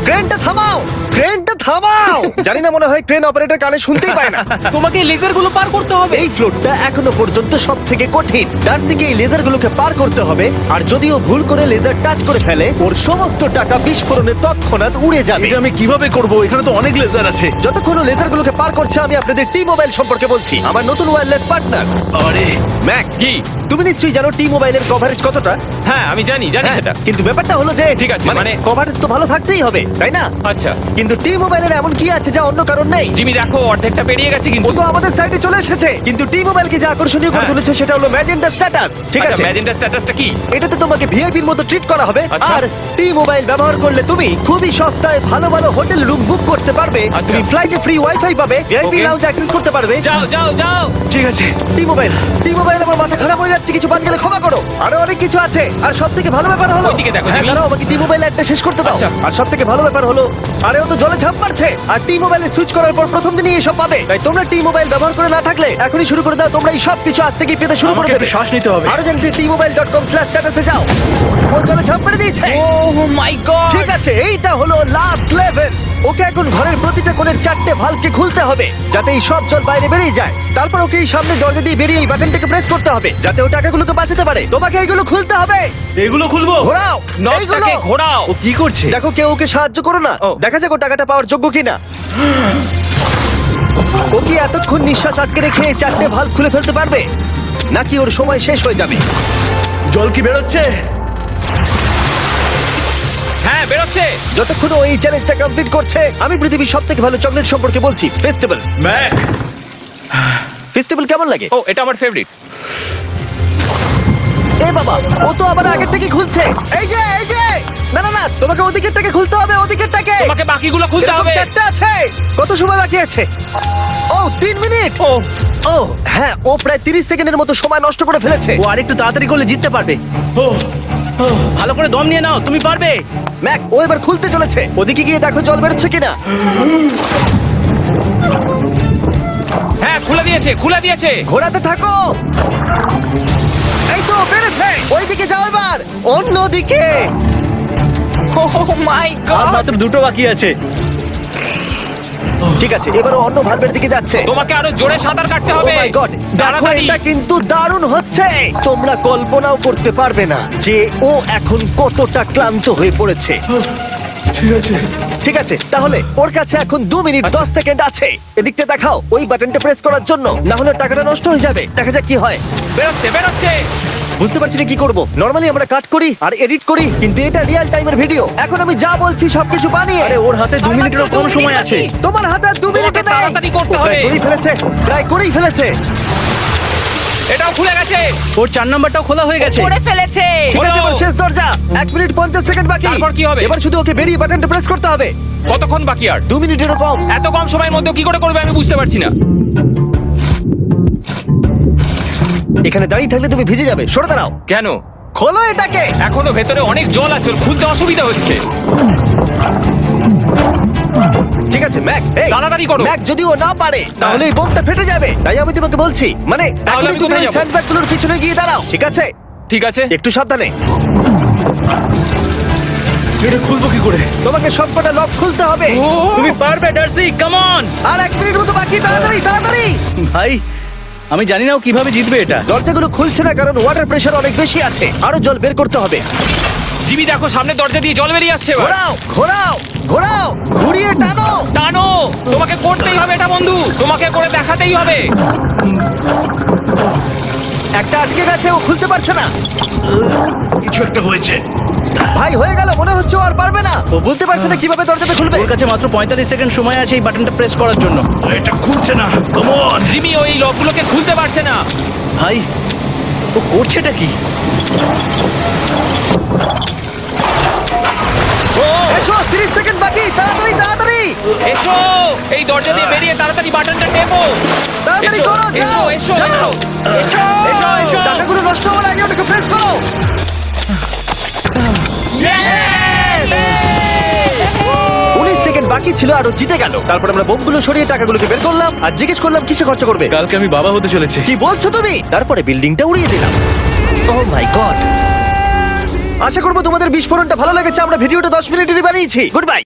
ক্রেনটা থামাও, ক্রেনটা থামাও। জানি না, মনে হয় ক্রেন অপারেটর কানে শুনতেই পায় না। তোমাকে লেজারগুলো পার করতে হবে। এই ফ্লোরটা এখনো পর্যন্ত সব থেকে কঠিন। ডার্সিকে এই লেজারগুলোকে পার করতে হবে, আর যদিও ভুল করে লেজার টাচ করে ফেলে, ওর সমস্ত টাকা বিস্ফোরণে তৎক্ষণাৎ উড়ে যাবে। এটা আমি কিভাবে করব? এখানে তো অনেক লেজার আছে। যতক্ষণ ও লেজারগুলোকে পার করছে, আমি আপনাদের টি মোবাইল সম্পর্কে বলছি, আমার নতুন ওয়্যারলেস পার্টনার। আরে ম্যাক, কি? তুমি নিশ্চয়ই জানো টি মোবাইলের কভারেজ কতটা? হ্যাঁ আমি জানি সেটা। কিন্তু ব্যাপারটা হলো যে ঠিক আছে, মানে কভারেজ তো ভালো থাকতেই হবে, তাই না? আচ্ছা কিন্তু টি মোবাইলের এমন কি আছে যা অন্য কারণ নেই? জিমি দেখো অর্ধেকটা পেরিয়ে গেছে ও কিন্তু। তো আমাদের সাইডে চলে এসেছে, কিন্তু টি মোবাইলকে যে আকর্ষণীয় করে হ্যাঁ। তুলেছে সেটা হলো ম্যাজেন্টা স্ট্যাটাস। ঠিক আছে, ম্যাজেন্টা স্ট্যাটাসটা কি? এটাতে তোমাকে ভিআইপির মতো ট্রিট করা হবে। আচ্ছা। আর টি মোবাইল ব্যবহার করলে তুমি খুবই সস্তায় ভালো ভালো হোটেল রুম বুক করতে পারবে। আচ্ছা। তুমি ফ্লাইটে ফ্রি ওয়াইফাই পাবে, ভিআইপি Okay. লাউঞ্জ অ্যাক্সেস করতে পারবে। যাও যাও যাও। ঠিক আছে। টি মোবাইল আমার মাথা খারাপ হয়ে যাচ্ছে, কিছু বাদ গেলে ক্ষমা করো। আরো অনেক কিছু আছে, আর সবথেকে ভালো ব্যাপার হলো, ওইদিকে দেখো, হ্যাঁ জিমি। দাঁড়াও, আমাকে টি মোবাইল একটা শেষ করতে দাও। আচ্ছা। আর সবথেকে ভালো ব্যাপার হলো, আরে ও তো জলে ঝাঁপ মারছে, আর টি মোবাইলে সুইচ করার পর প্রথম দিনই এসব পাবে। তাই তোমরা টি মোবাইল ব্যবহার করে না থাকলে এখনই শুরু করে দাও। তোমরা এই সব কিছু আজ থেকেই পেতে শুরু করে আমাকে দেবে। একটু শ্বাস নিতে হবে। আরো জানতে tmobile.com/status এ যাও। ও জলে ঝাঁপ মেরে দিয়েছে। ও মাই গড। ঠিক আছে, এইটা হলো লাস্ট লেভেল। ওকে এখন ঘরের প্রতিটা কোণের 4টে ভালভকে খুলতে হবে, যাতে এই সব জল বাইরে বেরিয়ে যায়। তারপর ওকে এই সামনে দরজা দিয়ে বেরিয়ে এই বাটনটাকে প্রেস করতে হবে, যাতে ও টাকাগুলোকে বাঁচাতে পারে। তোমাকে এইগুলো খুলতে হবে। এগুলো খুলবো? ঘোরাও এইগুলো। নটটাকে ঘোরাও। ও কি করছে? দেখো, কেউ ওকে সাহায্য করো না। ও। দেখা যাক ও টাকাটা পাওয়ার যোগ্য কিনা। ও কি এতক্ষণ নিঃশ্বাস আটকে রেখে এই 4টে ভালভ খুলে ফেলতে পারবে, নাকি ওর সময় শেষ হয়ে যাবে? জল কি বেরোচ্ছে? হ্যাঁ বেরোচ্ছে। যতক্ষণ ও এই চ্যালেঞ্জটা কমপ্লিট করছে, আমি পৃথিবীর সবথেকে ভালো চকলেট সম্পর্কে বলছি, ফেস্টিভ্যালস। ম্যাক, ফেস্টিভ্যাল কেমন লাগে? ও এটা আমার ফেভারিট। এ বাবা, ও তো আবার আগের থেকে খুলছে। এই যে না না না, তোমাকে ওদিকেরটাকে খুলতে হবে, ওদিকেরটাকে। তোমাকে বাকিগুলো খুলতে এরকম হবে। 4টে আছে। কত সময় বাকি আছে? ও 3 মিনিট। ও ও হ্যাঁ, ও প্রায় 30 সেকেন্ডের মতো সময় নষ্ট করে ফেলেছে। ও আরেকটু তাড়াতাড়ি করলে জিততে পারবে। ভালো করে দম নিয়ে নাও, তুমি পারবে। ম্যাক, ও এবার খুলতে চলেছে। ওদিকে গিয়ে দেখো জল বেরোচ্ছে কিনা। হ্যাঁ খুলে দিয়েছে। ঘোরাতে থাকো। এই তো বেড়েছে। ওইদিকে যাও এবার, অন্যদিকে। ও মাই আর গড। মাত্র দুটো বাকি আছে। ঠিক আছে, এবার ও অন্য ভালভের দিকে যাচ্ছে। তোমাকে আরো জোরে সাঁতার কাটতে Oh হবে। my God! দেখো, তাড়াতাড়ি। এটা কিন্তু দারুণ হচ্ছে। তোমরা কল্পনাও করতে পারবে না যে ও এখন কতটা ক্লান্ত হয়ে পড়েছে। ঠিক আছে। ঠিক আছে, তাহলে ওর কাছে এখন 2 মিনিট 10 সেকেন্ড আছে। এদিকটা দেখাও, ওই বাটনটা প্রেস করার জন্য, না হলে টাকাটা নষ্ট হয়ে যাবে। দেখা যাক কি হয়। বেরোচ্ছে। বুঝতে পারছি না কি করব। নরমালি আমরা কাট করি আর এডিট করি, কিন্তু এটা রিয়েল টাইমের ভিডিও। এখন আমি যা বলছি সবকিছু বানিয়ে। আরে ওর হাতে 2 মিনিটেরও কম সময় আছে। তোমার হাতে আর 2 মিনিট তোমাকে নেই। তাড়াতাড়ি করতে হবে। প্রায় করেই ফেলেছে। এটাও খুলে গেছে। ওর 4 নাম্বারটাও খোলা হয়ে গেছে। করে ফেলেছে। ঠিক আছে, এবার শেষ দরজা। 1 মিনিট 50 সেকেন্ড বাকি। তারপর কি হবে? এবার শুধু ওকে বেরিয়ে বাটনটা প্রেস করতে হবে। কতক্ষণ বাকি আর? 2 মিনিটেরও কম। এত কম সময়ের মধ্যে কি করে করবে আমি বুঝতে পারছি না। এখানে দাঁড়িয়ে থাকলে তুমি ভিজে যাবে, সরে দাঁড়াও। কেন? খোলো এটাকে। এখনো ভেতরে অনেক জল আছে, ওর খুলতে অসুবিধা হচ্ছে। ঠিক আছে ম্যাক, এই তাড়াতাড়ি করো। ম্যাক, যদি ও না পারে তাহলে এই বোমটা ফেটে যাবে। তাই আমি তোমাকে বলছি, মানে তাহলে এখনই আমি তুমি কোথায় ওই যাবো? স্যান্ডব্যাগগুলোর পিছনে গিয়ে দাঁড়াও। ঠিক আছে, ঠিক আছে। একটু সাবধানে। এটা খুলবো কি করে? তোমাকে সবকটা লক খুলতে হবে। তুমি পারবে ডার্সি, কাম অন। আর 1 মিনিট মতো বাকি, তাড়াতাড়ি তাড়াতাড়ি। ভাই আমি জানি না ও কিভাবে জিতবে এটা। দরজাগুলো খুলছে না কারণ ওয়াটার প্রেশার অনেক বেশি আছে। আরো জল বের করতে হবে। জিমি দেখো সামনে দরজা দিয়ে জল বেরিয়ে আসছে। এবার ঘোরাও, ঘুরিয়ে টানো। টানো। তোমাকে করতেই হবে এটা বন্ধু, তোমাকে করে দেখাতেই হবে। একটা আটকে গেছে, ও খুলতে পারছে না। কিছু একটা হয়েছে। ভাই হয়ে গেল, মনে হচ্ছে ও আর পারবে না। ও বুঝতে পারছে না কিভাবে দরজাটা খুলবে। ওর কাছে মাত্র 45 সেকেন্ড সময় আছে এই বাটনটা প্রেস করার জন্য। এটা খুলছে না। Come on. জিমি ওই লকগুলোকে খুলতে পারছে না। ভাই ও করছেটা কি? এসো, 30 সেকেন্ড বাকি, তাড়াতাড়ি। এসো এই দরজা দিয়ে বেরিয়ে তাড়াতাড়ি বাটনটা টেপো। তাড়াতাড়ি এসো, করো, যাও, এসো, যাও। এসো, এসো, এসো। টাকাগুলো নষ্ট হওয়ার আগে ওটাকে প্রেস করো। 19 সেকেন্ড বাকি ছিল আর ও জিতে গেল। তারপর আমরা বোমগুলো সরিয়ে টাকাগুলোকে বের করলাম আর জিজ্ঞেস করলাম কিসে খরচা করবে। কালকে আমি বাবা হতে চলেছি। কি বলছো তুমি? তারপরে বিল্ডিংটা উড়িয়ে দিলাম। ও মাই গড। আশা করবো তোমাদের বিস্ফোরণটা ভালো লেগেছে। আমরা ভিডিওটা 10 মিনিটেরই বানিয়েছি। Good bye.